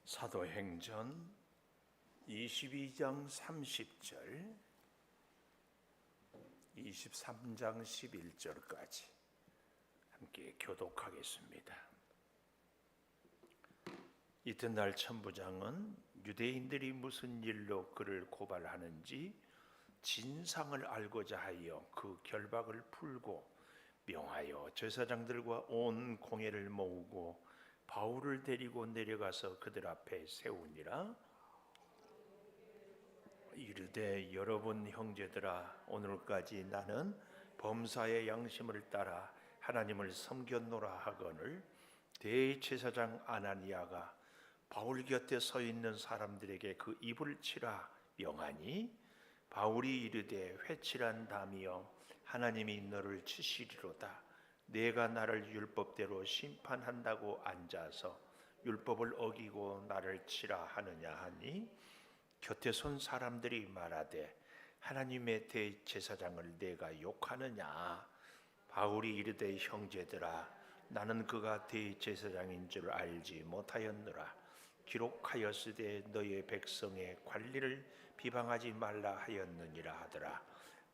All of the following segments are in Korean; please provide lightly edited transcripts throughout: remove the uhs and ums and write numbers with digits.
사도행전 22장 30절, 23장 11절까지 함께 교독하겠습니다. 이튿날 천부장은 유대인들이 무슨 일로 그를 고발하는지 진상을 알고자 하여 그 결박을 풀고 명하여 제사장들과 온 공회를 모으고 바울을 데리고 내려가서 그들 앞에 세우니라. 이르되 여러분 형제들아, 오늘까지 나는 범사의 양심을 따라 하나님을 섬겼노라 하거늘 대제사장 아나니아가 바울 곁에 서 있는 사람들에게 그 입을 치라 명하니, 바울이 이르되 회칠한 담이여, 하나님이 너를 치시리로다. 내가 나를 율법대로 심판한다고 앉아서 율법을 어기고 나를 치라 하느냐 하니, 곁에 선 사람들이 말하되 하나님의 대제사장을 내가 욕하느냐. 바울이 이르되 형제들아, 나는 그가 대제사장인 줄 알지 못하였노라. 기록하였으되 너의 백성의 관리를 비방하지 말라 하였느니라 하더라.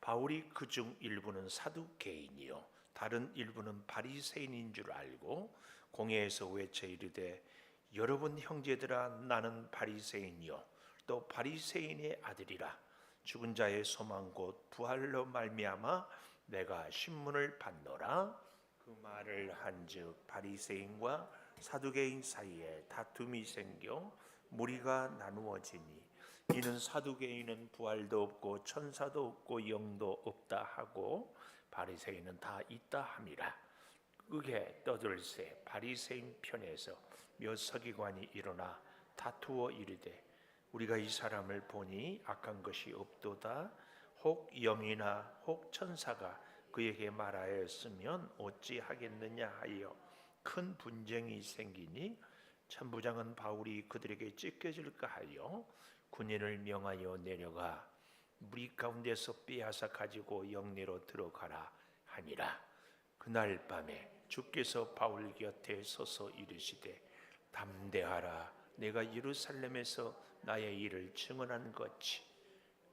바울이 그중 일부는 사두개인이요 다른 일부는 바리새인인 줄 알고 공회에서 외쳐 이르되 여러분 형제들아, 나는 바리새인이요 또 바리새인의 아들이라. 죽은 자의 소망 곧 부활로 말미암아 내가 신문을 받노라. 그 말을 한즉 바리새인과 사두개인 사이에 다툼이 생겨 무리가 나누어지니, 이는 사두개인은 부활도 없고 천사도 없고 영도 없다 하고 바리새인은 다 있다 함이라. 그게 떠들새 바리새인 편에서 몇 서기관이 일어나 다투어 이르되 우리가 이 사람을 보니 악한 것이 없도다. 혹 영이나 혹 천사가 그에게 말하였으면 어찌하겠느냐 하여 큰 분쟁이 생기니, 천부장은 바울이 그들에게 찢겨질까 하여 군인을 명하여 내려가 무리 가운데서 빼앗아 가지고 영내로 들어가라 하니라. 그날 밤에 주께서 바울 곁에 서서 이르시되 담대하라. 내가 예루살렘에서 나의 일을 증언한 것이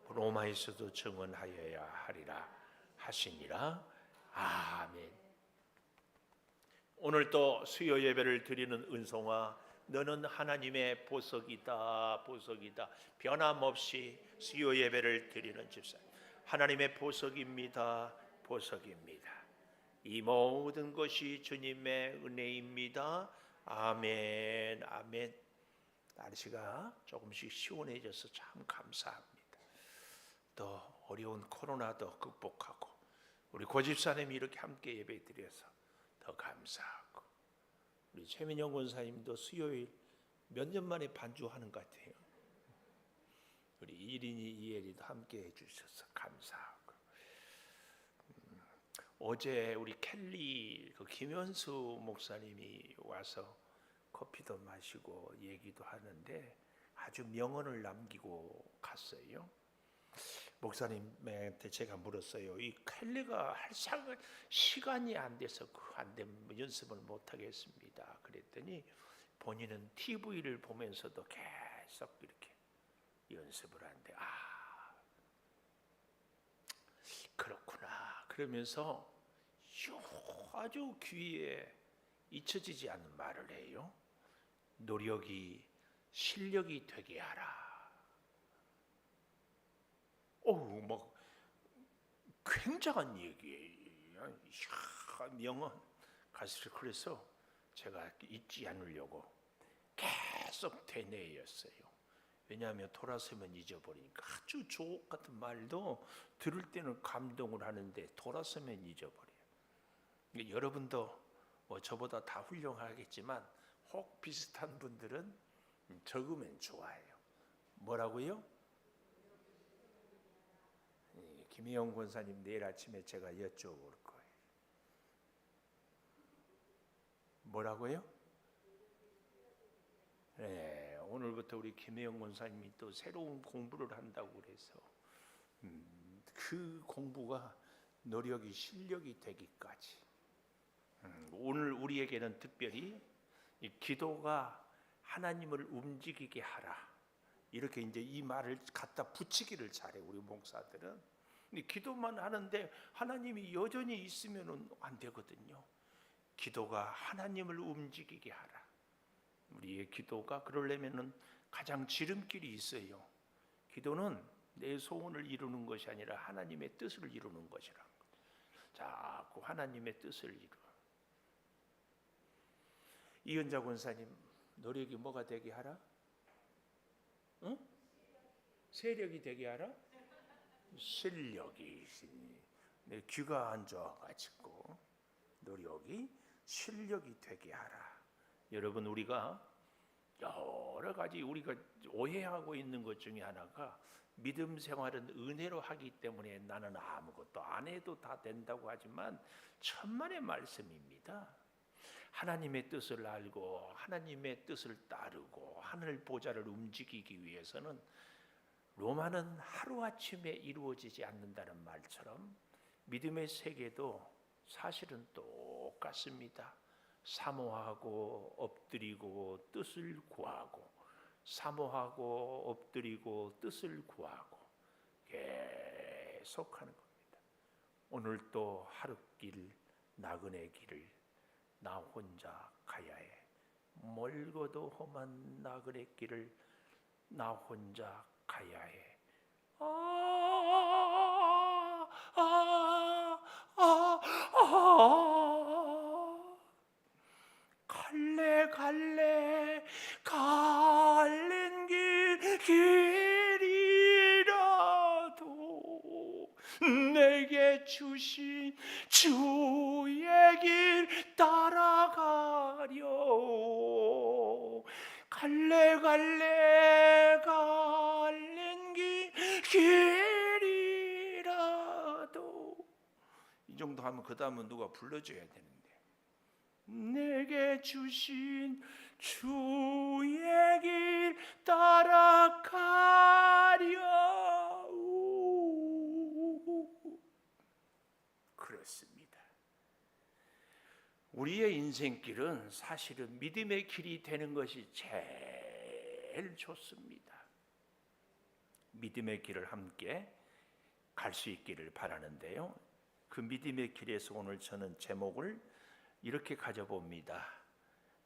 로마에서도 증언하여야 하리라 하시니라. 아멘. 오늘 또 수요 예배를 드리는 은송아, 너는 하나님의 보석이다. 보석이다. 변함없이 수요 예배를 드리는 집사, 하나님의 보석입니다. 보석입니다. 이 모든 것이 주님의 은혜입니다. 아멘. 아멘. 날씨가 조금씩 시원해져서 참 감사합니다. 또 어려운 코로나도 극복하고 우리 고집사님이 이렇게 함께 예배 드려서 더 감사하고, 우리 최민영 권사님도 수요일 몇 년 만에 반주하는 것 같아요. 우리 이린이 이혜리도 함께 해주셔서 감사하고, 어제 우리 켈리 그 김현수 목사님이 와서 커피도 마시고 얘기도 하는데 아주 명언을 남기고 갔어요. 목사님한테 제가 물었어요. 이 켈리가 할 시간이 안 돼서 안 되면 연습을 못 하겠습니다. 그랬더니 본인은 TV를 보면서도 계속 이렇게 연습을 하는데, 그렇구나 그러면서 아주 귀에 잊혀지지 않는 말을 해요. 노력이 실력이 되게 하라. 뭐 굉장한 얘기예요. 명언 가슴을. 그래서 제가 잊지 않으려고 계속 되뇌였어요. 왜냐하면 돌아서면 잊어버리니까. 아주 주옥 같은 말도 들을 때는 감동을 하는데 돌아서면 잊어버려요. 여러분도 뭐 저보다 다 훌륭하겠지만 혹 비슷한 분들은 적으면 좋아해요. 뭐라고요? 김혜영 권사님 내일 아침에 제가 여쭤볼 거예요. 뭐라고요? 네, 오늘부터 우리 김혜영 권사님이 또 새로운 공부를 한다고 그래서 그 공부가 노력이 실력이 되기까지, 오늘 우리에게는 특별히 이 기도가 하나님을 움직이게 하라. 이렇게 이제 이 말을 갖다 붙이기를 잘해 우리 목사들은. 근데 기도만 하는데 하나님이 여전히 있으면은 안 되거든요. 기도가 하나님을 움직이게 하라. 우리의 기도가 그러려면은 가장 지름길이 있어요. 기도는 내 소원을 이루는 것이 아니라 하나님의 뜻을 이루는 것이라. 자꾸 하나님의 뜻을 이루어. 이은자 권사님 노력이 뭐가 되게 하라? 응? 세력이 되게 하라? 실력이. 내 귀가 안 좋아가지고 노력이 실력이 되게 하라. 여러분, 우리가 여러 가지 우리가 오해하고 있는 것 중에 하나가 믿음 생활은 은혜로 하기 때문에 나는 아무것도 안 해도 다 된다고 하지만 천만의 말씀입니다. 하나님의 뜻을 알고 하나님의 뜻을 따르고 하늘 보좌를 움직이기 위해서는 로마는 하루아침에 이루어지지 않는다는 말처럼 믿음의 세계도 사실은 똑같습니다. 사모하고 엎드리고 뜻을 구하고, 사모하고 엎드리고 뜻을 구하고 계속하는 겁니다. 오늘 또 하루길 나그네 길을 나 혼자 가야 해. 멀고도 험한 나그네 길을 나 혼자 가야 해. 갈래 갈래 갈린 길이라도 내게 주신 주의 길 따라가려. 갈래 갈래 갈린 길이라도. 이 정도 하면 그 다음은 누가 불러줘야 되는데. 내게 주신 주의 길 따라가려. 그렇습니다. 우리의 인생길은 사실은 믿음의 길이 되는 것이 제일 좋습니다. 믿음의 길을 함께 갈 수 있기를 바라는데요. 그 믿음의 길에서 오늘 저는 제목을 이렇게 가져봅니다.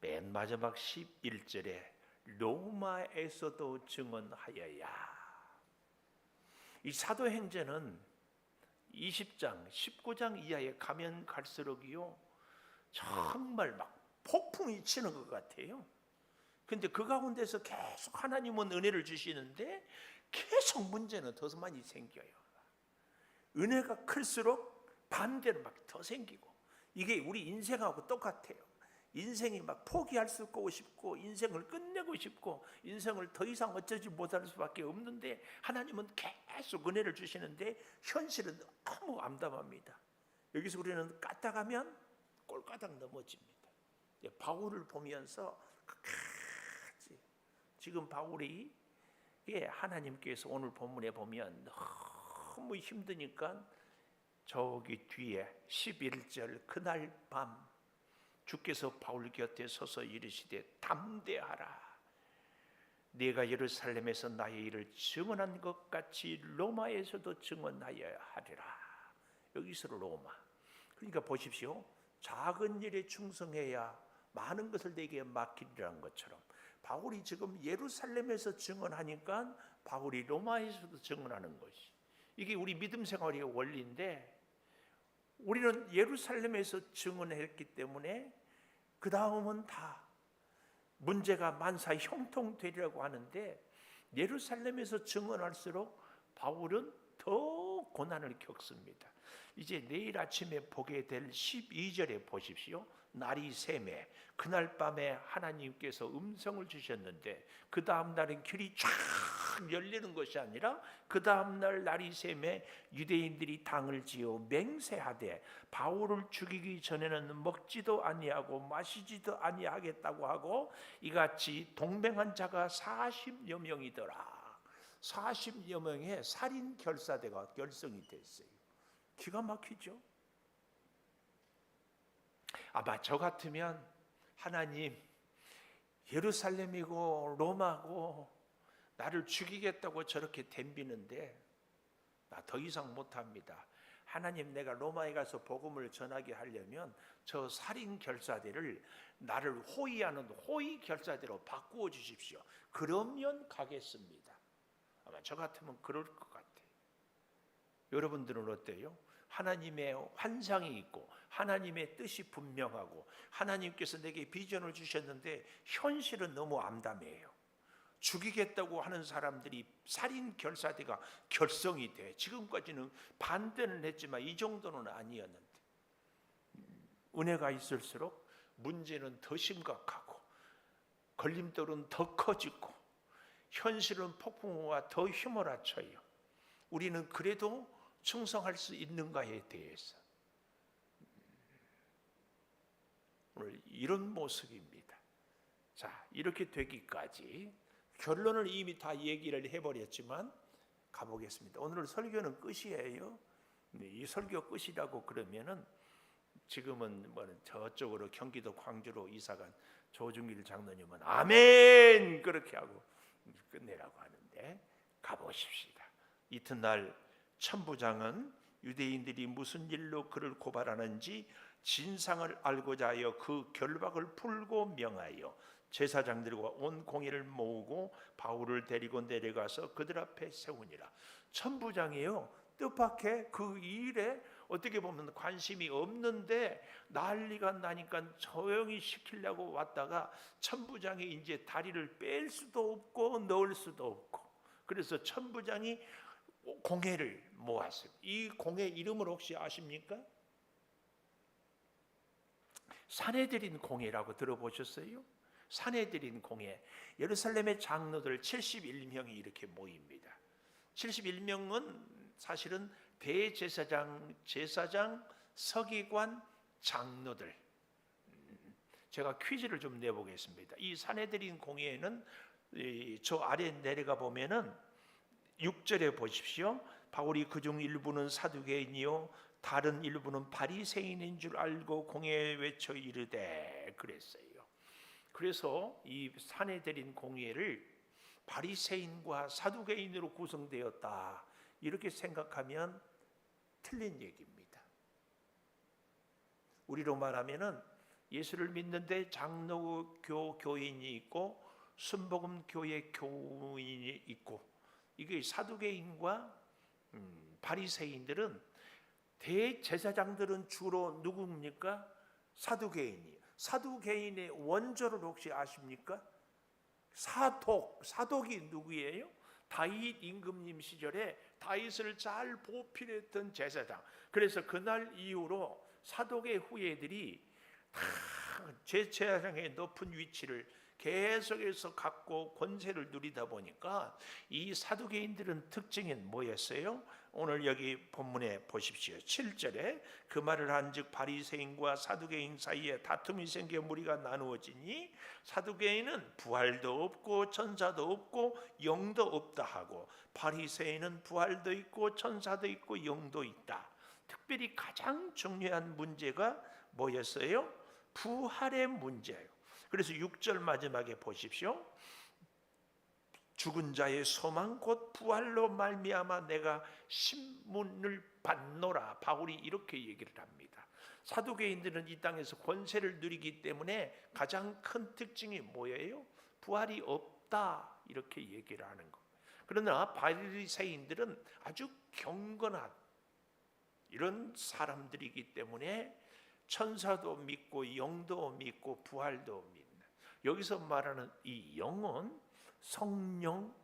맨 마지막 11절에 로마에서도 증언하여야. 이 사도행전은 20장, 19장 이하에 가면 갈수록이요, 정말 막 폭풍이 치는 것 같아요. 근데 그 가운데서 계속 하나님은 은혜를 주시는데 계속 문제는 더 많이 생겨요. 은혜가 클수록 반대로 막 더 생기고. 이게 우리 인생하고 똑같아요. 인생이 막 포기할 수 있고 싶고 인생을 끝내고 싶고 인생을 더 이상 어쩌지 못할 수밖에 없는데 하나님은 계속 은혜를 주시는데 현실은 너무 암담합니다. 여기서 우리는 까딱하면 꼴까닥 넘어집니다. 바울을 보면서 지금 바울이 하나님께서 오늘 본문에 보면 너무 힘드니까 저기 뒤에 11절 그날 밤 주께서 바울 곁에 서서 이르시되 담대하라. 네가 예루살렘에서 나의 일을 증언한 것 같이 로마에서도 증언하여야 하리라. 여기서 로마. 그러니까 보십시오. 작은 일에 충성해야 많은 것을 내게 맡기리라는 것처럼 바울이 지금 예루살렘에서 증언하니까 바울이 로마에서도 증언하는 것이, 이게 우리 믿음 생활의 원리인데 우리는 예루살렘에서 증언했기 때문에 그 다음은 다 문제가 만사 형통되리라고 하는데 예루살렘에서 증언할수록 바울은 더 고난을 겪습니다. 이제 내일 아침에 보게 될 12절에 보십시오. 날이 새매 그날 밤에 하나님께서 음성을 주셨는데 그 다음 날은 길이 쫙 열리는 것이 아니라 그 다음 날 날이 새매 유대인들이 당을 지어 맹세하되 바울을 죽이기 전에는 먹지도 아니하고 마시지도 아니하겠다고 하고 이같이 동맹한 자가 40여 명이더라. 40여 명의 살인 결사대가 결성이 됐어요. 기가 막히죠. 아마 저 같으면 하나님 예루살렘이고 로마고 나를 죽이겠다고 저렇게 덤비는데 나 더 이상 못합니다. 하나님, 내가 로마에 가서 복음을 전하게 하려면 저 살인 결사대를 나를 호위하는 호위 결사대로 바꾸어 주십시오. 그러면 가겠습니다. 아마 저 같으면 그럴 것 같아요. 여러분들은 어때요? 하나님의 환상이 있고 하나님의 뜻이 분명하고 하나님께서 내게 비전을 주셨는데 현실은 너무 암담해요. 죽이겠다고 하는 사람들이 살인 결사대가 결성이 돼. 지금까지는 반대는 했지만 이 정도는 아니었는데 은혜가 있을수록 문제는 더 심각하고 걸림돌은 더 커지고 현실은 폭풍우와 더 휘몰아쳐요. 우리는 그래도 충성할 수 있는가에 대해서 오늘 이런 모습입니다. 자, 이렇게 되기까지 결론을 이미 다 얘기를 해버렸지만 가보겠습니다. 오늘 설교는 끝이에요. 이 설교 끝이라고 그러면은 지금은 뭐 저쪽으로 경기도 광주로 이사간 조중일 장로님은 아멘 그렇게 하고 끝내라고 하는데 가보십시다. 이튿날 천부장은 유대인들이 무슨 일로 그를 고발하는지 진상을 알고자 하여 그 결박을 풀고 명하여 제사장들과 온 공회를 모으고 바울을 데리고 내려가서 그들 앞에 세우니라. 천부장이요, 뜻밖의 그 일에 어떻게 보면 관심이 없는데 난리가 나니까 조용히 시키려고 왔다가 천부장이 이제 다리를 뺄 수도 없고 넣을 수도 없고, 그래서 천부장이 공회를 모았어요. 이 공회 이름을 혹시 아십니까? 산헤드린 공회라고 들어보셨어요? 산헤드린 공회. 예루살렘의 장로들 71명이 이렇게 모입니다. 71명은 사실은 대제사장, 제사장, 서기관, 장로들. 제가 퀴즈를 좀 내보겠습니다. 이 산헤드린 공회에는 저 아래 내려가 보면은 6절에 보십시오. 바울이 그중 일부는 사두개인이요 다른 일부는 바리새인인 줄 알고 공회에 외쳐 이르되 그랬어요. 그래서 이 산헤드린 공회를 바리새인과 사두개인으로 구성되었다 이렇게 생각하면 틀린 얘기입니다. 우리로 말하면은 예수를 믿는데 장로교 교인이 있고 순복음 교회 교인이 있고, 이게 사두개인과 바리새인들은 대제사장들은 주로 누굽니까? 사두개인이에요. 사두개인의 원조를 혹시 아십니까? 사독이 누구예요? 다윗 임금님 시절에 다윗을 잘 보필했던 제사장. 그래서 그날 이후로 사독의 후예들이 다 제사장의 높은 위치를 계속해서 갖고 권세를 누리다 보니까 이 사두개인들은 특징이 뭐였어요? 오늘 여기 본문에 보십시오. 7절에 그 말을 한즉 바리새인과 사두개인 사이에 다툼이 생겨 무리가 나누어지니 사두개인은 부활도 없고 천사도 없고 영도 없다 하고 바리새인은 부활도 있고 천사도 있고 영도 있다. 특별히 가장 중요한 문제가 뭐였어요? 부활의 문제예요. 그래서 6절 마지막에 보십시오. 죽은 자의 소망 곧 부활로 말미암아 내가 신문을 받노라. 바울이 이렇게 얘기를 합니다. 사두개인들은 이 땅에서 권세를 누리기 때문에 가장 큰 특징이 뭐예요? 부활이 없다 이렇게 얘기를 하는 거. 그러나 바리새인들은 아주 경건한 이런 사람들이기 때문에 천사도 믿고 영도 믿고 부활도 믿는, 여기서 말하는 이 영은 성령,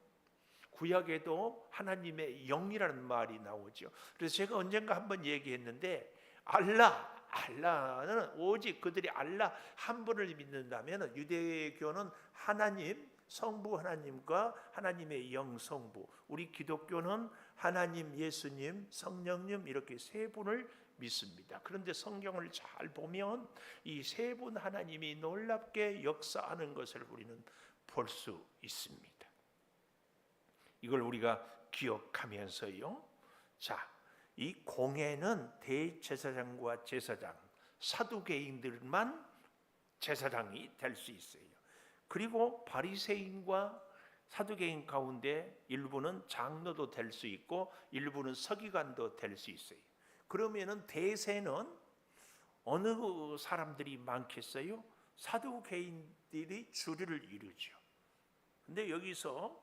구약에도 하나님의 영이라는 말이 나오죠. 그래서 제가 언젠가 한번 얘기했는데 알라는 오직 그들이 알라 한 분을 믿는다면 유대교는 하나님 성부 하나님과 하나님의 영 성부, 우리 기독교는 하나님 예수님 성령님 이렇게 세 분을 믿습니다. 그런데 성경을 잘 보면 이 세 분 하나님이 놀랍게 역사하는 것을 우리는 볼 수 있습니다. 이걸 우리가 기억하면서요. 자, 이 공회는 대제사장과 제사장, 사두개인들만 제사장이 될 수 있어요. 그리고 바리새인과 사두개인 가운데 일부는 장로도 될 수 있고 일부는 서기관도 될 수 있어요. 그러면은 대세는 어느 사람들이 많겠어요? 사두개인들이 주류를 이루죠. 근데 여기서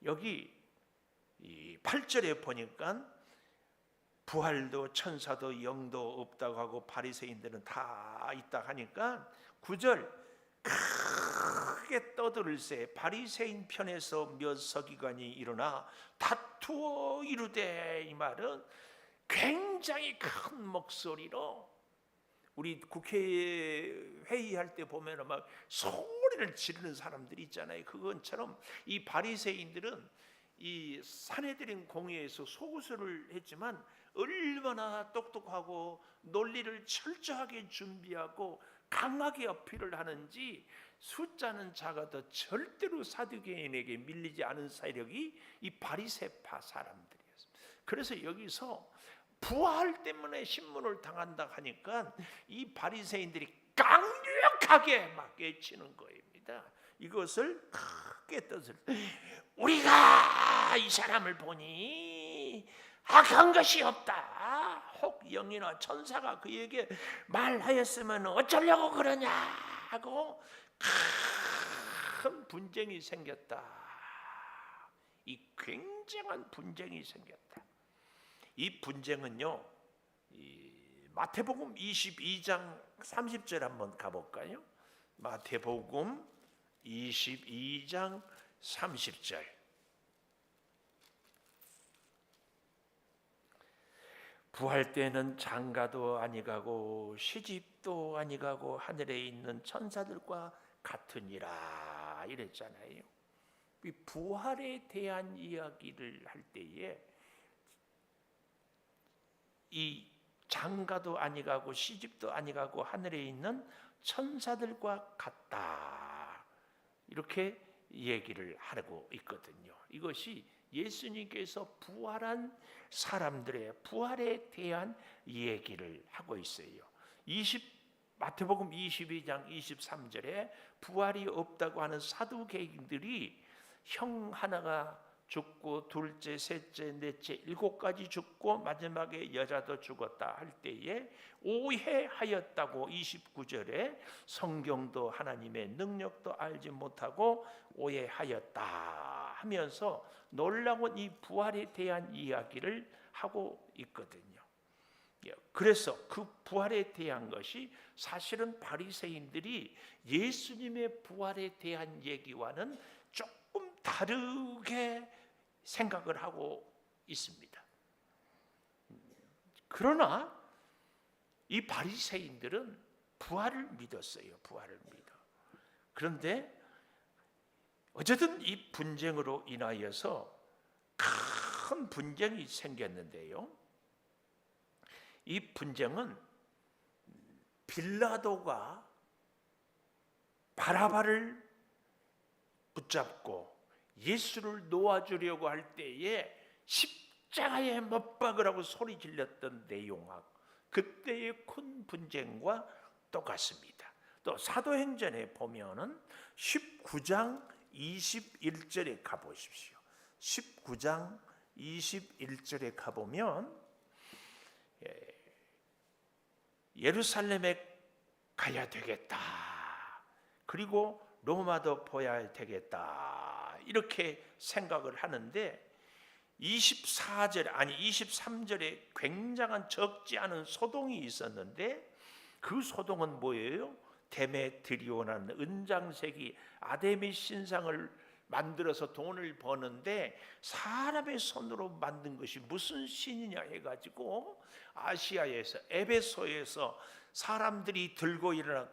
여기 이 8절에 보니까 부활도 천사도 영도 없다고 하고 바리새인들은 다 있다 하니까 9절 크게 떠들을세 바리새인 편에서 몇 서기관이 일어나 다투어 이르되, 이 말은 굉장히 큰 목소리로, 우리 국회 회의할 때 보면 막 소리를 지르는 사람들이 있잖아요. 그것처럼 이 바리새인들은 이 산헤드린 공회에서 소구서를 했지만 얼마나 똑똑하고 논리를 철저하게 준비하고 강하게 어필을 하는지, 숫자는 작아도 절대로 사두개인에게 밀리지 않은 세력이 이 바리새파 사람들이었습니다. 그래서 여기서 부활 때문에 신문을 당한다 하니까 이 바리새인들이 강력하게 막 외치는 겁니다. 이것을 크게 뜻을, 우리가 이 사람을 보니 악한 것이 없다. 혹 영이나 천사가 그에게 말하였으면 어쩌려고 그러냐 하고 큰 분쟁이 생겼다. 이 굉장한 분쟁이 생겼다. 이 분쟁은요, 이 마태복음 22장 30절 한번 가볼까요? 마태복음 22장 30절. 부활 때는 장가도 아니가고 시집도 아니가고 하늘에 있는 천사들과 같으니라 이랬잖아요. 이 부활에 대한 이야기를 할 때에 이 장가도 아니가고 시집도 아니가고 하늘에 있는 천사들과 같다, 이렇게 얘기를 하고 있거든요. 이것이 예수님께서 부활한 사람들의 부활에 대한 얘기를 하고 있어요. 마태복음 22장 23절에 부활이 없다고 하는 사두개인들이 형 하나가 죽고 둘째, 셋째, 넷째, 7가지 죽고 마지막에 여자도 죽었다 할 때에 오해하였다고 29절에 성경도 하나님의 능력도 알지 못하고 오해하였다 하면서 놀라운 이 부활에 대한 이야기를 하고 있거든요. 그래서 그 부활에 대한 것이 사실은 바리새인들이 예수님의 부활에 대한 얘기와는 조금 다르게 생각을 하고 있습니다. 그러나 이 바리새인들은 부활을 믿었어요. 부활을 믿어. 그런데 어쨌든 이 분쟁으로 인하여서 큰 분쟁이 생겼는데요. 이 분쟁은 빌라도가 바라바를 붙잡고 예수를 놓아주려고 할 때에 십자가에 못 박으라고 소리 질렀던 내용하고 그때의 큰 분쟁과 똑같습니다. 또 사도행전에 보면은 19장 21절에 가보십시오. 19장 21절에 가보면 예루살렘에 가야 되겠다. 그리고 로마도 보야 되겠다. 이렇게 생각을 하는데 23절에 굉장한 적지 않은 소동이 있었는데 그 소동은 뭐예요? 데메트리오라는 은장색이 아데미 신상을 만들어서 돈을 버는데 사람의 손으로 만든 것이 무슨 신이냐 해가지고 아시아에서 에베소에서 사람들이 들고 일어나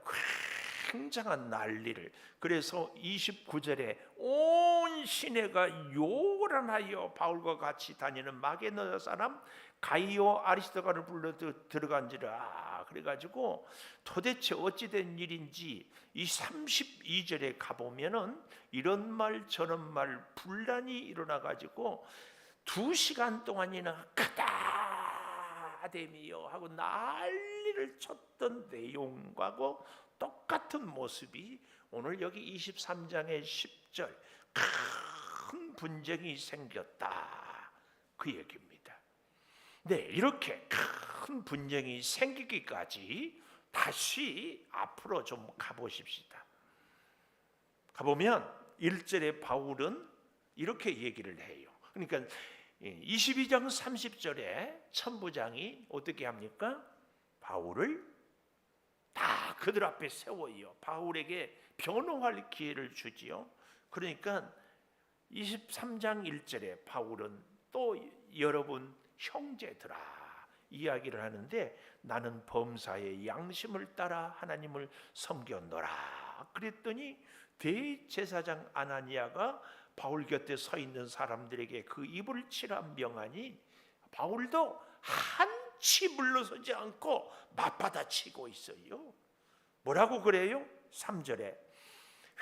굉장한 난리를, 그래서 29절에 온 시내가 욕을 하여 바울과 같이 다니는 마게도냐 사람 가이오 아리스도가를 불러 들어간지라. 그래가지고 도대체 어찌된 일인지 이 32절에 가보면은 이런 말 저런 말 분란이 일어나가지고 2시간 동안이나 크다 아데미요 하고 난리를 쳤던 내용과고 똑같은 모습이 오늘 여기 23장의 10절 큰 분쟁이 생겼다 그 얘기입니다. 네, 이렇게 큰 분쟁이 생기기까지 다시 앞으로 좀 가보십시다. 가보면 1절에 바울은 이렇게 얘기를 해요. 그러니까 22장 30절에 천부장이 어떻게 합니까? 바울을 다 그들 앞에 세워요. 바울에게 변호할 기회를 주지요. 그러니까 23장 1절에 바울은 또 여러분 형제들아 이야기를 하는데 나는 범사의 양심을 따라 하나님을 섬겼노라 그랬더니 대제사장 아나니아가 바울 곁에 서 있는 사람들에게 그 입을 치라 명하니 바울도 한치 물러서지 않고 맞받아치고 있어요. 뭐라고 그래요? 3절에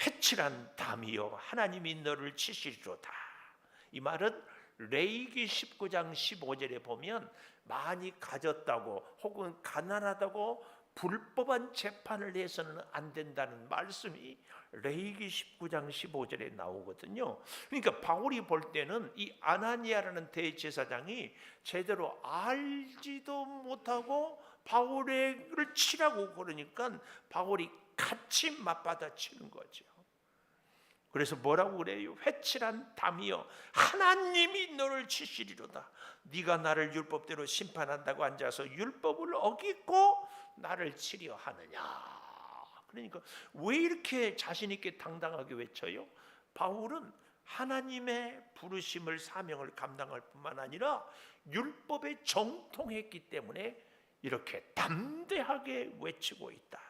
회칠한 담이여 하나님이 너를 치시리로다. 이 말은 레위기 19장 15절에 보면 많이 가졌다고 혹은 가난하다고 불법한 재판을 해서는 안 된다는 말씀이 레위기 19장 15절에 나오거든요. 그러니까 바울이 볼 때는 이 아나니아라는 대제사장이 제대로 알지도 못하고 바울을 치라고 그러니까 바울이 같이 맞받아치는 거죠. 그래서 뭐라고 그래요? 회칠한 담이여 하나님이 너를 치시리로다. 네가 나를 율법대로 심판한다고 앉아서 율법을 어기고 나를 치려 하느냐. 그러니까 왜 이렇게 자신 있게 당당하게 외쳐요? 바울은 하나님의 부르심을 사명을 감당할 뿐만 아니라 율법에 정통했기 때문에 이렇게 담대하게 외치고 있다.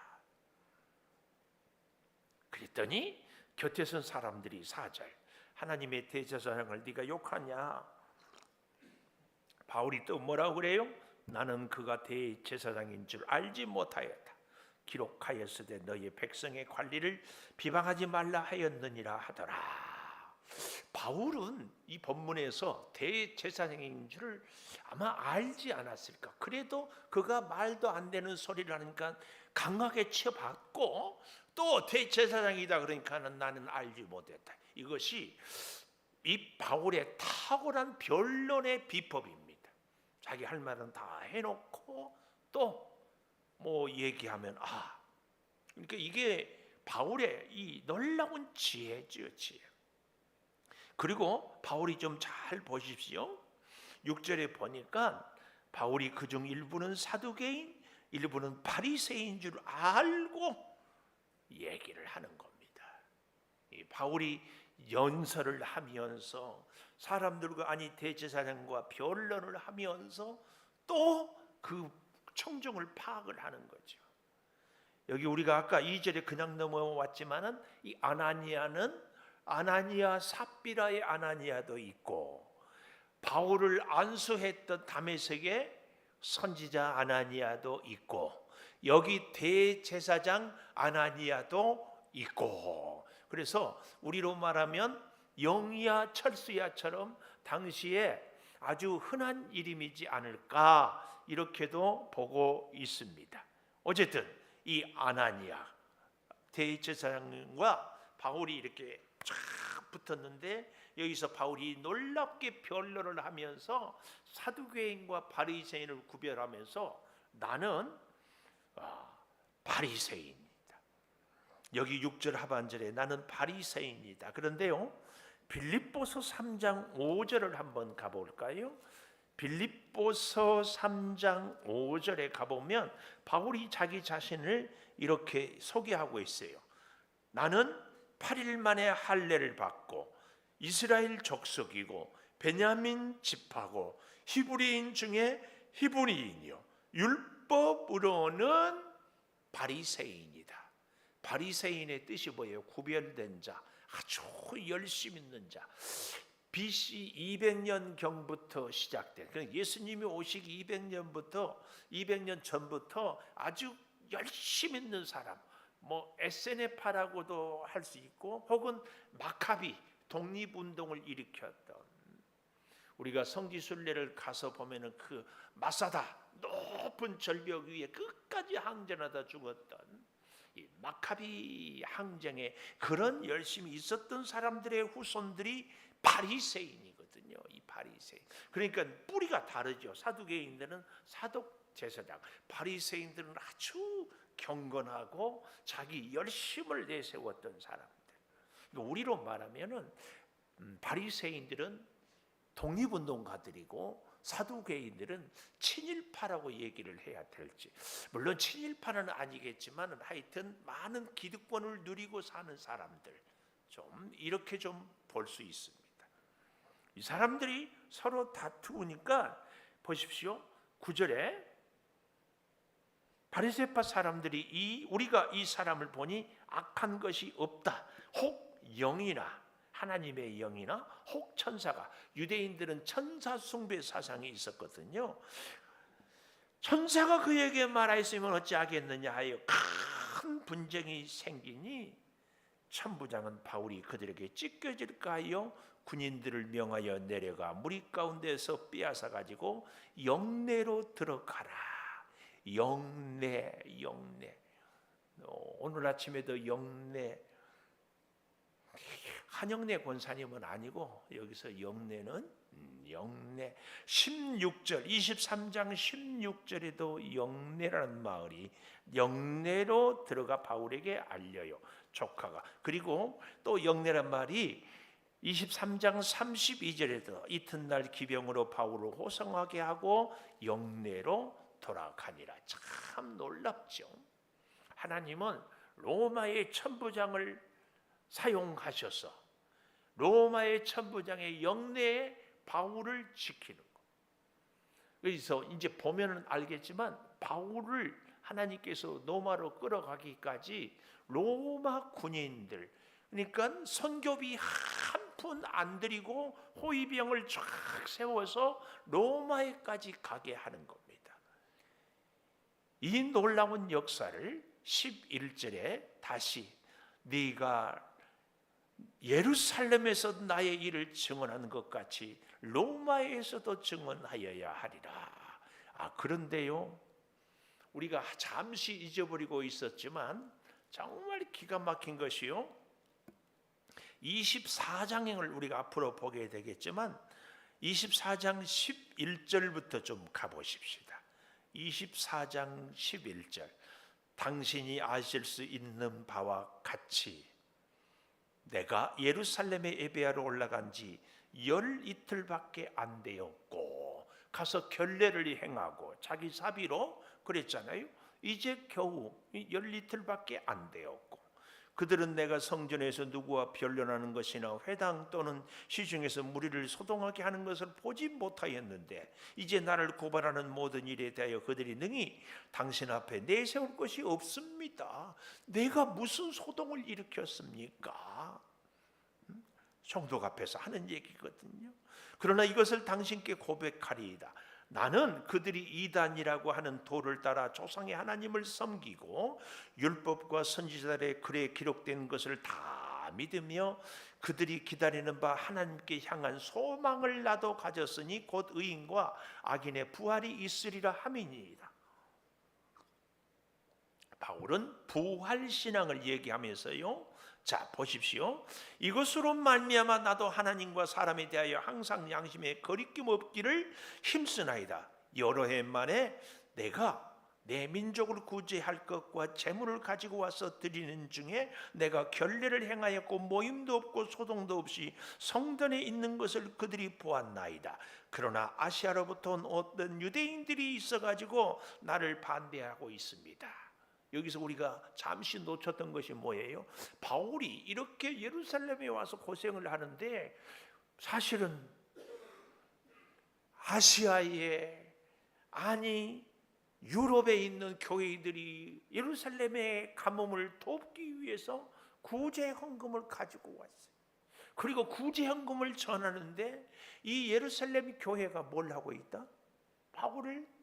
그랬더니 곁에 선 사람들이 4절 하나님의 대제사장을 네가 욕하냐? 바울이 또 뭐라고 그래요? 나는 그가 대제사장인 줄 알지 못하였다. 기록하였으되 너희 백성의 관리를 비방하지 말라 하였느니라 하더라. 바울은 이 본문에서 대제사장인 줄 아마 알지 않았을까. 그래도 그가 말도 안 되는 소리를 하니까 강하게 쳐받고 또 대제사장이다 그러니까는 나는 알지 못했다. 이것이 이 바울의 탁월한 변론의 비법입니다. 자기 할 말은 다 해놓고 또 뭐 얘기하면 그러니까 이게 바울의 이 놀라운 지혜죠, 지혜. 그리고 바울이 좀 잘 보십시오. 6절에 보니까 바울이 그중 일부는 사두개인, 일부는 바리새인 줄 알고 얘기를 하는 겁니다. 이 바울이 연설을 하면서 사람들과 아니 대제사장과 변론을 하면서 또 그 청중을 파악을 하는 거죠. 여기 우리가 아까 2절에 그냥 넘어왔지만은 이 아나니아는 아나니아 삽비라의 아나니아도 있고 바울을 안수했던 다메섹의 선지자 아나니아도 있고 여기 대제사장 아나니아도 있고 그래서 우리로 말하면 영이야 철수야처럼 당시에 아주 흔한 이름이지 않을까 이렇게도 보고 있습니다. 어쨌든 이 아나니아 대제사장과 바울이 이렇게 쫙 붙었는데 여기서 바울이 놀랍게 변론을 하면서 사두개인과 바리새인을 구별하면서 나는 바리새인이다. 여기 6절 하반절에 나는 바리새인이다. 그런데요 빌립보서 3장 5절을 한번 가볼까요? 빌립보서 3장 5절에 가보면 바울이 자기 자신을 이렇게 소개하고 있어요. 나는 8일 만에 할례를 받고 이스라엘 족속이고 베냐민 지파고 히브리인 중에 히브리인이요 율법으로는 바리새인이다. 바리새인의 뜻이 뭐예요? 구별된 자, 아주 열심 있는 자. BC 200년 경부터 시작된 예수님이 오시기 200년 전부터 아주 열심 있는 사람, 뭐 SNF라고도 할 수 있고 혹은 마카비 독립운동을 일으켰던 우리가 성지순례를 가서 보면은 그 마사다 높은 절벽 위에 끝까지 항전하다 죽었던 이 마카비 항쟁에 그런 열심히 있었던 사람들의 후손들이 바리새인이거든요. 이 바리새인. 그러니까 뿌리가 다르죠. 사두개인들은 사독 제사장, 바리새인들은 아주 경건하고 자기 열심을 내세웠던 사람들. 우리로 말하면은 바리새인들은 독립운동가들이고 사두개인들은 친일파라고 얘기를 해야 될지, 물론 친일파는 아니겠지만 하여튼 많은 기득권을 누리고 사는 사람들, 좀 이렇게 좀 볼 수 있습니다. 이 사람들이 서로 다투니까 보십시오. 9절에 바리새파 사람들이 우리가 이 사람을 보니 악한 것이 없다. 혹 영이나 하나님의 영이나 혹 천사가, 유대인들은 천사 숭배 사상이 있었거든요. 천사가 그에게 말하였으면 어찌하겠느냐 하여 큰 분쟁이 생기니 천부장은 바울이 그들에게 찢겨질까 하여 군인들을 명하여 내려가 무리 가운데서 빼앗아 가지고 영내로 들어가라. 영내. 오늘 아침에도 영내, 한영내 권사님은 아니고 여기서 영내는 영내. 16절 23장 16절에도 영내라는 마을이 영내로 들어가 바울에게 알려요. 조카가. 그리고 또 영내란 말이 23장 32절에도 이튿날 기병으로 바울을 호송하게 하고 영내로 돌아가니라. 참 놀랍죠. 하나님은 로마의 천부장을 사용하셔서 로마의 천부장의 영내에 바울을 지키는 것. 그래서 이제 보면은 알겠지만 바울을 하나님께서 로마로 끌어가기까지 로마 군인들, 그러니까 선교비 한 푼 안 들이고 호위병을 쫙 세워서 로마에까지 가게 하는 겁니다. 이 놀라운 역사를 11절에 다시 네가 예루살렘에서 나의 일을 증언하는 것 같이 로마에서도 증언하여야 하리라. 그런데요, 우리가 잠시 잊어버리고 있었지만 정말 기가 막힌 것이요, 24장을 우리가 앞으로 보게 되겠지만 24장 11절부터 좀 가보십시다. 24장 11절. 당신이 아실 수 있는 바와 같이 내가 예루살렘에 예배하러 올라간 지 열이틀밖에 안 되었고 가서 결례를 행하고 자기 사비로 그랬잖아요. 이제 겨우 열이틀밖에 안 되었고 그들은 내가 성전에서 누구와 변론하는 것이나 회당 또는 시중에서 무리를 소동하게 하는 것을 보지 못하였는데 이제 나를 고발하는 모든 일에 대하여 그들이 능히 당신 앞에 내세울 것이 없습니다. 내가 무슨 소동을 일으켰습니까? 총독 앞에서 하는 얘기거든요. 그러나 이것을 당신께 고백하리이다. 나는 그들이 이단이라고 하는 도를 따라 조상의 하나님을 섬기고 율법과 선지자들의 글에 기록된 것을 다 믿으며 그들이 기다리는 바 하나님께 향한 소망을 나도 가졌으니 곧 의인과 악인의 부활이 있으리라 함이니이다. 바울은 부활신앙을 얘기하면서요, 자 보십시오. 이것으로 말미암아 나도 하나님과 사람에 대하여 항상 양심에 거리낌 없기를 힘쓰나이다. 여러 해 만에 내가 내 민족을 구제할 것과 재물을 가지고 와서 드리는 중에 내가 결례를 행하였고 모임도 없고 소동도 없이 성전에 있는 것을 그들이 보았나이다. 그러나 아시아로부터 온 어떤 유대인들이 있어가지고 나를 반대하고 있습니다. 여기서 우리가 잠시 놓쳤던 것이 뭐예요? 바울이 이렇게 예루살렘에 와서 고생을 하는데 사실은 아시아에, 아니 유럽에 있는 교회들이 예루살렘의 가뭄을 돕기 위해서 구제 헌금을 가지고 왔어요. 그리고 구제 헌금을 전하는데 이 예루살렘 교회가 뭘 하고 있다? 바울을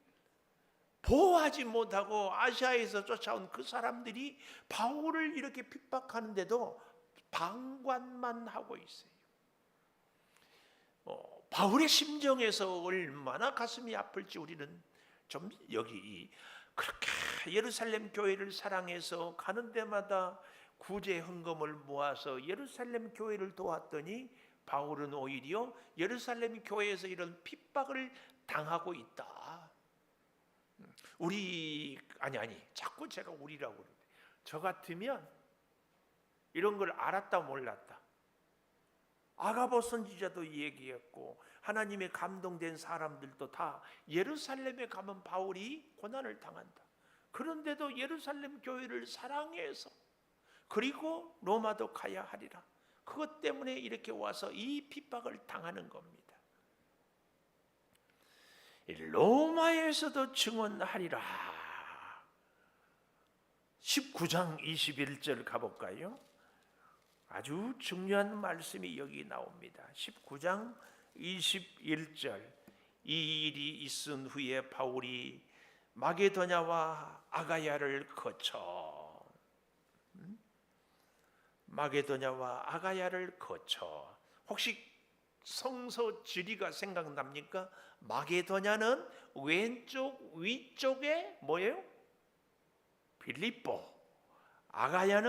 보호하지 못하고 아시아에서 쫓아온 그 사람들이 바울을 이렇게 핍박하는데도 방관만 하고 있어요. 바울의 심정에서 얼마나 가슴이 아플지 우리는 좀 여기 그렇게 예루살렘 교회를 사랑해서 가는 데마다 구제 헌금을 모아서 예루살렘 교회를 도왔더니 바울은 오히려 예루살렘 교회에서 이런 핍박을 당하고 있다. 아니 자꾸 제가 우리라고 그러는데, 저 같으면 이런 걸 알았다 몰랐다. 아가보 선지자도 얘기했고 하나님의 감동된 사람들도 다 예루살렘에 가면 바울이 고난을 당한다. 그런데도 예루살렘 교회를 사랑해서, 그리고 로마도 가야 하리라, 그것 때문에 이렇게 와서 이 핍박을 당하는 겁니다. 로마에서도 증언하리라. 19장 21절 가볼까요? 아주 중요한 말씀이 여기 나옵니다. 19장 21절. 이 일이 있은 후에 바울이 마게도냐와 아가야를 거쳐, 마게도냐와 아가야를 거쳐. 혹시 성서 지리가 생각납니까? 마게도냐는 왼쪽 위쪽에 뭐예요? 빌립보. 아가야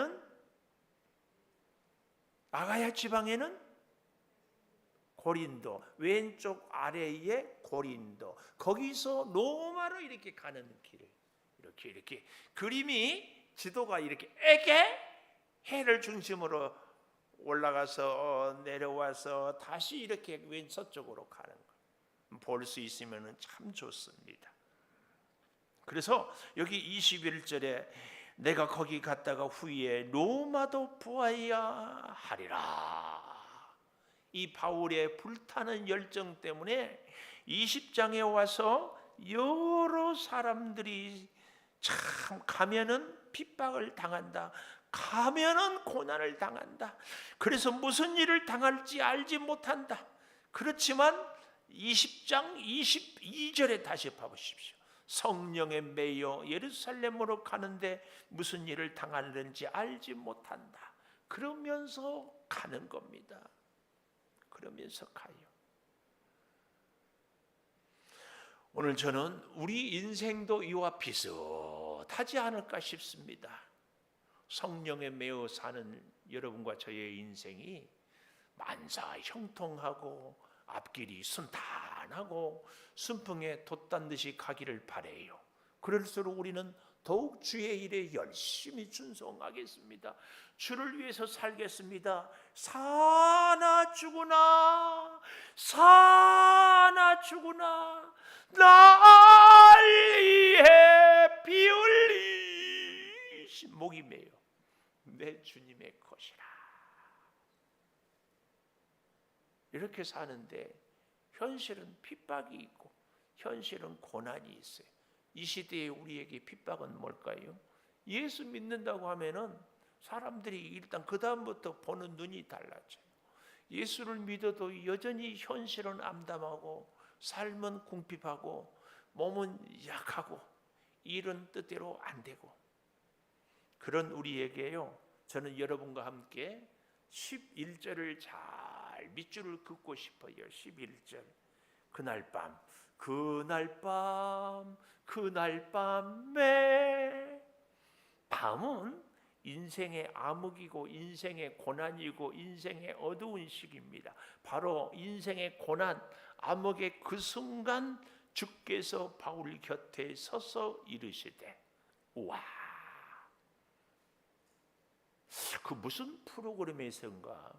지방에는 고린도, 왼쪽 아래에 고린도. 거기서 로마로 이렇게 가는 길을 이렇게 그림이, 지도가 이렇게 에게 해를 중심으로 올라가서 내려와서 다시 이렇게 왼서쪽으로 가는 거 볼 수 있으면 참 좋습니다. 그래서 여기 21절에 내가 거기 갔다가 후에 로마도 보아야 하리라. 이 바울의 불타는 열정 때문에 20장에 와서 여러 사람들이 참 가면은 핍박을 당한다, 가면은 고난을 당한다. 그래서 무슨 일을 당할지 알지 못한다. 그렇지만 20장 22절에 다시 봐보십시오. 성령에 매여 예루살렘으로 가는데 무슨 일을 당하는지 알지 못한다. 그러면서 가는 겁니다. 그러면서 가요. 오늘 저는 우리 인생도 이와 비슷하지 않을까 싶습니다. 성령에 매여 사는 여러분과 저의 인생이 만사 형통하고 앞길이 순탄하고 순풍에 돛단 듯이 가기를 바라요. 그럴수록 우리는 더욱 주의 일에 열심히 순종하겠습니다. 주를 위해서 살겠습니다. 사나 죽으나 사나 죽으나 날 위해 피 흘리신 목이 메요 내 주님의 것이라. 이렇게 사는데 현실은 핍박이 있고 현실은 고난이 있어요. 이 시대에 우리에게 핍박은 뭘까요? 예수 믿는다고 하면은 사람들이 일단 그 다음부터 보는 눈이 달라져요. 예수를 믿어도 여전히 현실은 암담하고 삶은 궁핍하고 몸은 약하고 일은 뜻대로 안 되고, 그런 우리에게요, 저는 여러분과 함께 11절을 잘 밑줄을 긋고 싶어요. 11절. 그날 밤에, 밤은 인생의 암흑이고 인생의 고난이고 인생의 어두운 시기입니다. 바로 인생의 고난, 암흑의 그 순간 주께서 바울 곁에 서서 이르시되, 우와, 그 무슨 프로그램에서인가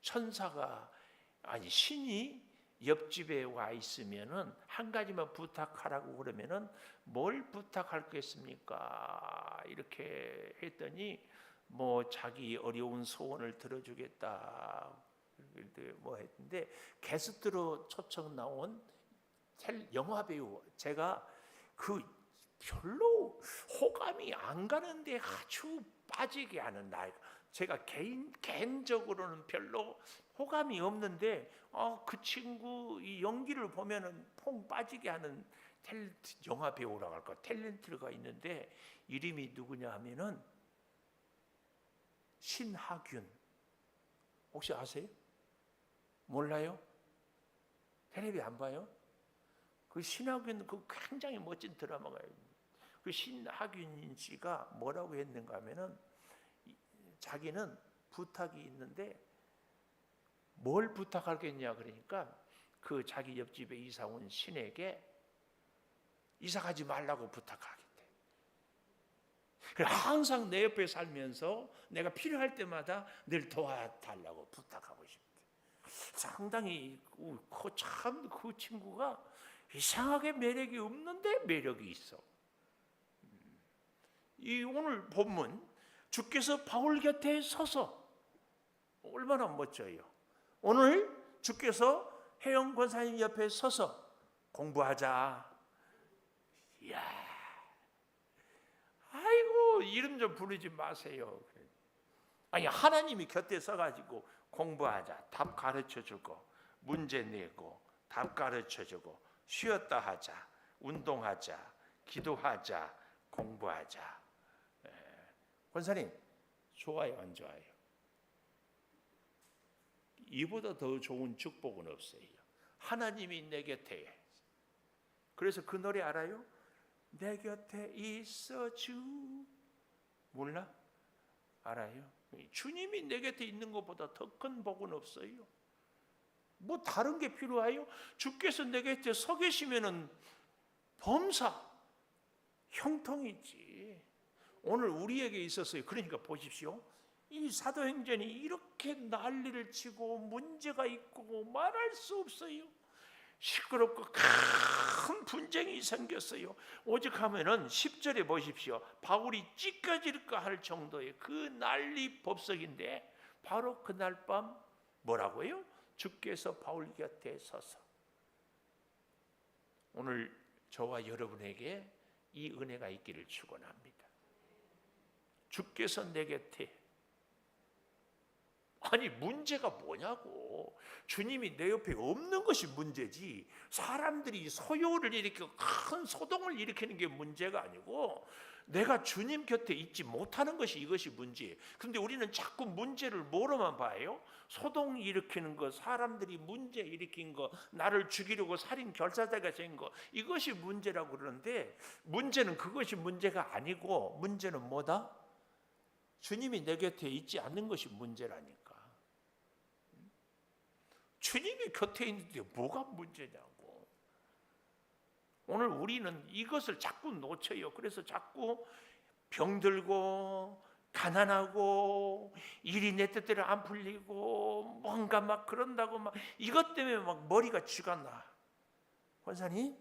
천사가, 아니 신이 옆집에 와 있으면은 한 가지만 부탁하라고 그러면은 뭘 부탁할겠습니까? 이렇게 했더니 뭐 자기 어려운 소원을 들어주겠다 뭐 했는데, 게스트로 초청 나온 영화 배우, 제가 그 별로 호감이 안 가는데 아주 빠지게 하는 나이가, 제가 개인적으로는 별로 호감이 없는데 그 친구 이 연기를 보면은 퐁 빠지게 하는 영화 배우라고 할까, 탤런트가 있는데 이름이 누구냐 하면은 신하균. 혹시 아세요? 몰라요? 텔레비 안 봐요? 그 신하균 그 굉장히 멋진 드라마가 있습니다. 그 신하균 씨가 뭐라고 했는가 하면은 자기는 부탁이 있는데 뭘 부탁하겠냐 그러니까 그 자기 옆집에 이사 온 신에게 이사 가지 말라고 부탁하겠대. 항상 내 옆에 살면서 내가 필요할 때마다 늘 도와달라고 부탁하고 싶대. 상당히 참 그 친구가 이상하게 매력이 없는데 매력이 있어. 이 오늘 본문 주께서 바울 곁에 서서 얼마나 멋져요. 오늘 주께서 혜영 권사님 옆에 서서 공부하자. 이야, 아이고 이름 좀 부르지 마세요. 아니 하나님이 곁에 서가지고 공부하자. 답 가르쳐주고 문제 내고 답 가르쳐주고 쉬었다 하자. 운동하자. 기도하자. 공부하자. 권사님 좋아요 안 좋아요? 이보다 더 좋은 축복은 없어요. 하나님이 내 곁에. 그래서 그 노래 알아요? 내 곁에 있어주. 몰라? 알아요? 주님이 내 곁에 있는 것보다 더 큰 복은 없어요. 뭐 다른 게 필요해요? 주께서 내 곁에 서 계시면은 범사 형통이지. 오늘 우리에게 있었어요. 그러니까 보십시오. 이 사도행전이 이렇게 난리를 치고 문제가 있고 말할 수 없어요. 시끄럽고 큰 분쟁이 생겼어요. 오직 하면은 10절에 보십시오. 바울이 찢겨질까 할 정도의 그 난리 법석인데 바로 그날 밤 뭐라고요? 주께서 바울 곁에 서서. 오늘 저와 여러분에게 이 은혜가 있기를 축원합니다. 주께서 내 곁에. 아니 문제가 뭐냐고. 주님이 내 옆에 없는 것이 문제지 사람들이 소요를 일으키고 큰 소동을 일으키는 게 문제가 아니고 내가 주님 곁에 있지 못하는 것이 이것이 문제예요. 그런데 우리는 자꾸 문제를 뭐로만 봐요? 소동 일으키는 것, 사람들이 문제 일으킨 것, 나를 죽이려고 살인 결사자가 된 것, 이것이 문제라고 그러는데 문제는 그것이 문제가 아니고 문제는 뭐다? 주님이 내 곁에 있지 않는 것이 문제라니까. 주님이 곁에 있는데 뭐가 문제냐고. 오늘 우리는 이것을 자꾸 놓쳐요. 그래서 자꾸 병들고 가난하고 일이 내 뜻대로 안 풀리고 뭔가 막 그런다고 막 이것 때문에 막 머리가 쥐가 나. 권사님,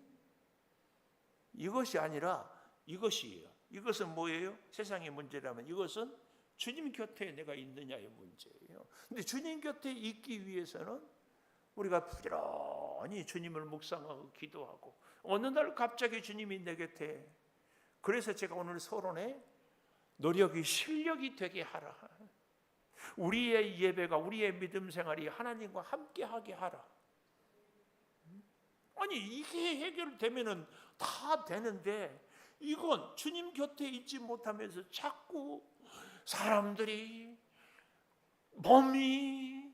이것이 아니라 이것이에요. 이것은 뭐예요? 세상의 문제라면 이것은 주님 곁에 내가 있느냐의 문제예요. 근데 주님 곁에 있기 위해서는 우리가 부지런히 주님을 묵상하고 기도하고 어느 날 갑자기 주님이 내 곁에. 그래서 제가 오늘 서론에 노력이 실력이 되게 하라. 우리의 예배가 우리의 믿음 생활이 하나님과 함께하게 하라. 아니 이게 해결되면은 다 되는데 이건 주님 곁에 있지 못하면서 자꾸 사람들이 몸이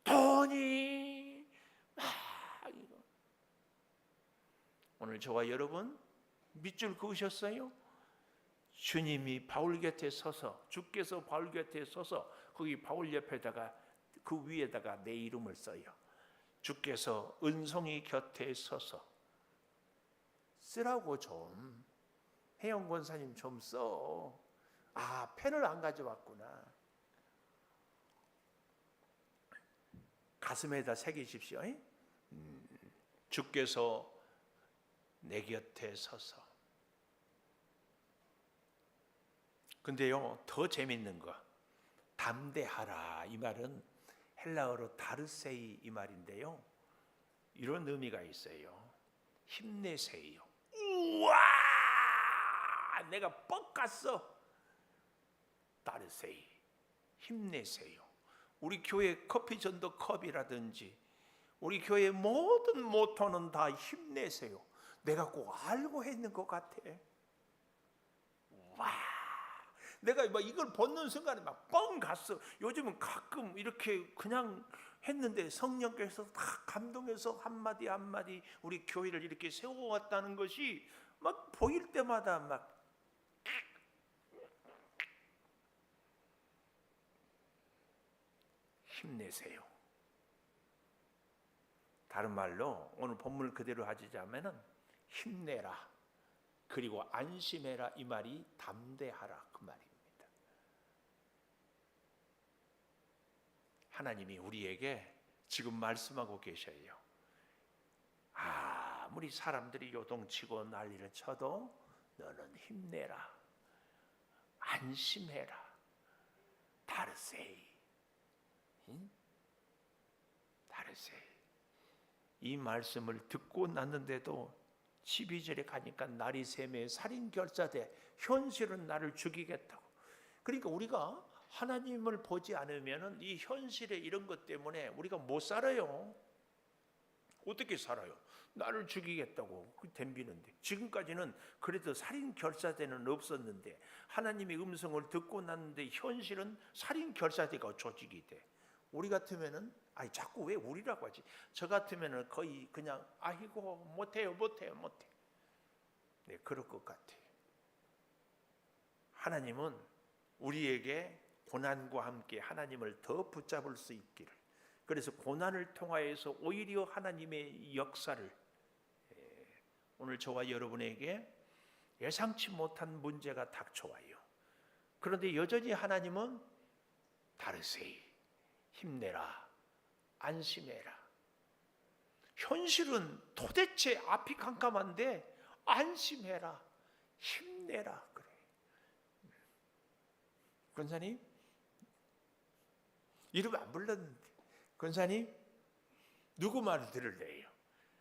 돈이 오늘 저와 여러분 밑줄 그으셨어요? 주님이 바울 곁에 서서 주께서 바울 곁에 서서 거기 바울 옆에다가 그 위에다가 내 이름을 써요. 주께서 은송이 곁에 서서 쓰라고 좀. 혜영 권사님 좀 써. 아 펜을 안 가져왔구나. 가슴에다 새기십시오. 주께서 내 곁에 서서. 근데요 더 재밌는 거 담대하라 이 말은 헬라어로 다르세이 이 말인데요 이런 의미가 있어요. 힘내세요. 우와 내가 뻑갔어. 다르세이 힘내세요. 우리 교회 커피 전도 컵이라든지 우리 교회 모든 모토는 다 힘내세요. 내가 꼭 알고 있는 것 같아. 와 내가 막 이걸 벗는 순간에 막 뻥 갔어. 요즘은 가끔 이렇게 그냥 했는데 성령께서 다 감동해서 한마디 한마디 우리 교회를 이렇게 세워왔다는 것이 막 보일 때마다 막 힘내세요. 다른 말로 오늘 본문 그대로 하자면은 힘내라, 그리고 안심해라, 이 말이 담대하라 그 말입니다. 하나님이 우리에게 지금 말씀하고 계셔요. 아무리 사람들이 요동치고 난리를 쳐도 너는 힘내라, 안심해라, 다르세이. 다르세이. 이 말씀을 듣고 났는데도 12절에 가니까 날이 새매 살인 결사돼 현실은 나를 죽이겠다고. 그러니까 우리가 하나님을 보지 않으면 이 현실의 이런 것 때문에 우리가 못 살아요. 어떻게 살아요? 나를 죽이겠다고 덤비는데, 지금까지는 그래도 살인 결사대는 없었는데 하나님의 음성을 듣고 났는데 현실은 살인 결사대가 조직이 돼. 우리 같으면은 자꾸 왜 우리라고 하지? 저 같으면은 거의 그냥 아이고 못해요. 네, 그럴 것 같아요. 하나님은 우리에게 고난과 함께 하나님을 더 붙잡을 수 있기를, 그래서 고난을 통하여서 오히려 하나님의 역사를, 오늘 저와 여러분에게 예상치 못한 문제가 닥쳐와요. 그런데 여전히 하나님은 다르세이, 힘내라, 안심해라. 현실은 도대체 앞이 캄캄한데 안심해라, 힘내라 그래. 권사님 이름 안 불렀는데, 권사님 누구 말 들을래요?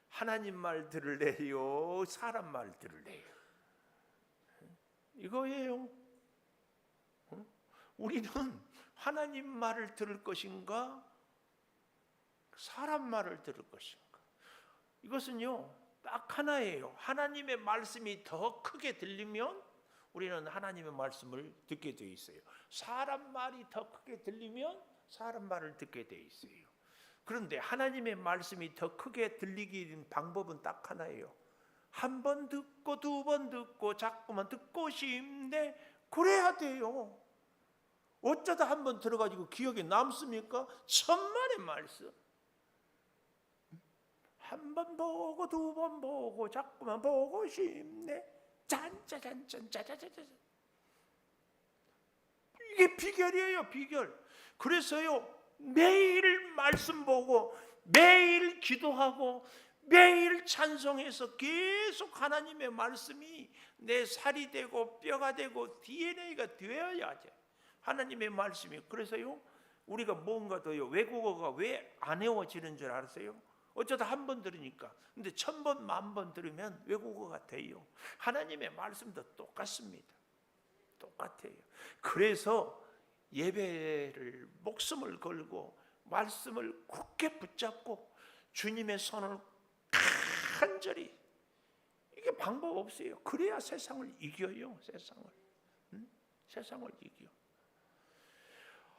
하나님 말 들을래요? 사람 말 들을래요? 이거예요. 우리는 하나님 말을 들을 것인가, 사람 말을 들을 것인가? 이것은요 딱 하나예요. 하나님의 말씀이 더 크게 들리면 우리는 하나님의 말씀을 듣게 돼 있어요. 사람 말이 더 크게 들리면 사람 말을 듣게 돼 있어요. 그런데 하나님의 말씀이 더 크게 들리기 방법은 딱 하나예요. 한 번 듣고 두 번 듣고 자꾸만 듣고 싶네, 그래야 돼요. 어쩌다 한 번 들어가지고 기억에 남습니까? 천만의 말씀. 한 번 보고 두 번 보고 자꾸만 보고 싶네, 짠짜잔짠짜자자자. 이게 비결이에요, 비결. 그래서요 매일 말씀 보고 매일 기도하고 매일 찬송해서 계속 하나님의 말씀이 내 살이 되고 뼈가 되고 DNA가 되어야지. 하나님의 말씀이. 그래서요 우리가 뭔가 더요, 외국어가 왜 안 외워지는 줄 아세요? 어쩌다 한 번 들으니까. 근데 1000번, 10,000번 들으면 외국어가 돼요. 하나님의 말씀도 똑같습니다. 똑같아요. 그래서 예배를 목숨을 걸고 말씀을 굳게 붙잡고 주님의 손을 간절히, 이게 방법 없어요. 그래야 세상을 이겨요. 세상을 이겨.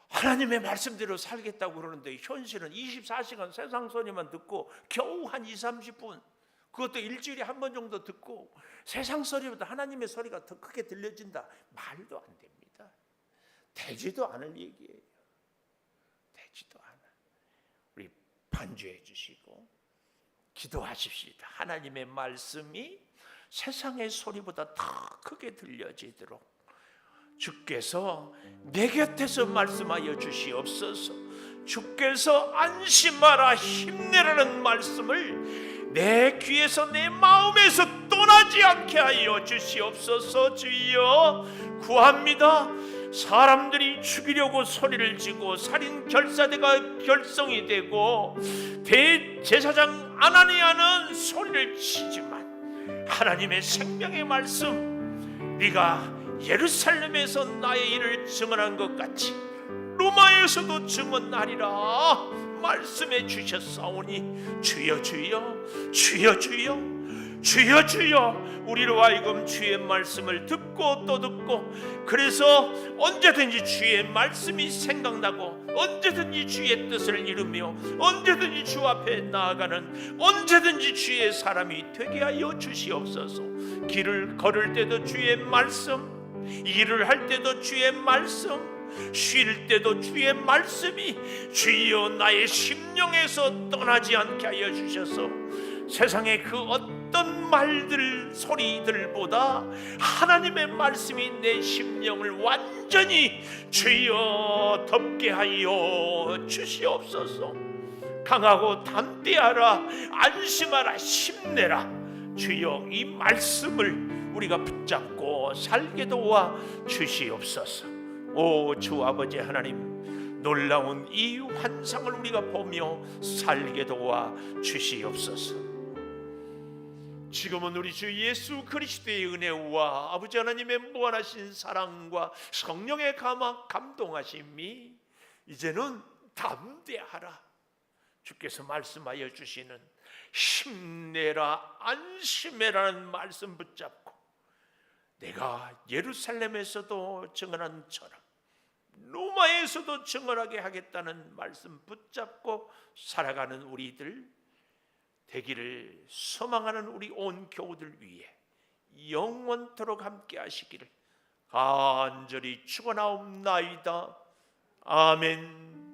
하나님의 말씀대로 살겠다고 그러는데 현실은 24시간 세상 소리만 듣고 겨우 한 20-30분, 그것도 일주일에 한 번 정도 듣고 세상 소리보다 하나님의 소리가 더 크게 들려진다. 말도 안 됩니다. 되지도 않을 얘기예요. 되지도 않아. 우리 반주해 주시고 기도하십시다. 하나님의 말씀이 세상의 소리보다 더 크게 들려지도록 주께서 내 곁에서 말씀하여 주시옵소서. 주께서 안심하라, 힘내라는 말씀을 내 귀에서 내 마음에서 떠나지 않게 하여 주시옵소서. 주여 구합니다. 사람들이 죽이려고 소리를 지고 살인 결사대가 결성이 되고 대제사장 아나니아는 소리를 치지만 하나님의 생명의 말씀, 네가 예루살렘에서 나의 일을 증언한 것 같이 로마에서도 증언하리라 말씀해 주셨사오니 주여 주여 주여 주여 주여 주여, 우리로 하여금 주의 말씀을 듣고 또 듣고, 그래서 언제든지 주의 말씀이 생각나고 언제든지 주의 뜻을 이루며 언제든지 주 앞에 나아가는, 언제든지 주의 사람이 되게 하여 주시옵소서. 길을 걸을 때도 주의 말씀, 일을 할 때도 주의 말씀, 쉴 때도 주의 말씀이 주여 나의 심령에서 떠나지 않게 하여 주셔서 세상의 그 어떤 말들, 소리들보다 하나님의 말씀이 내 심령을 완전히 주여 덮게 하여 주시옵소서. 강하고 담대하라, 안심하라, 힘내라. 주여 이 말씀을 우리가 붙잡고 살게 도와 주시옵소서. 오 주 아버지 하나님, 놀라운 이 환상을 우리가 보며 살게 도와 주시옵소서. 지금은 우리 주 예수 그리스도의 은혜와 아버지 하나님의 무한하신 사랑과 성령의 감동하심이 이제는 담대하라, 주께서 말씀하여 주시는 힘내라, 안심해라는 말씀 붙잡고 내가 예루살렘에서도 증언한 처럼 로마에서도 증언하게 하겠다는 말씀 붙잡고 살아가는 우리들 되기를 소망하는 우리 온 교우들 위해 영원토록 함께 하시기를 간절히 축원하옵나이다. 아멘.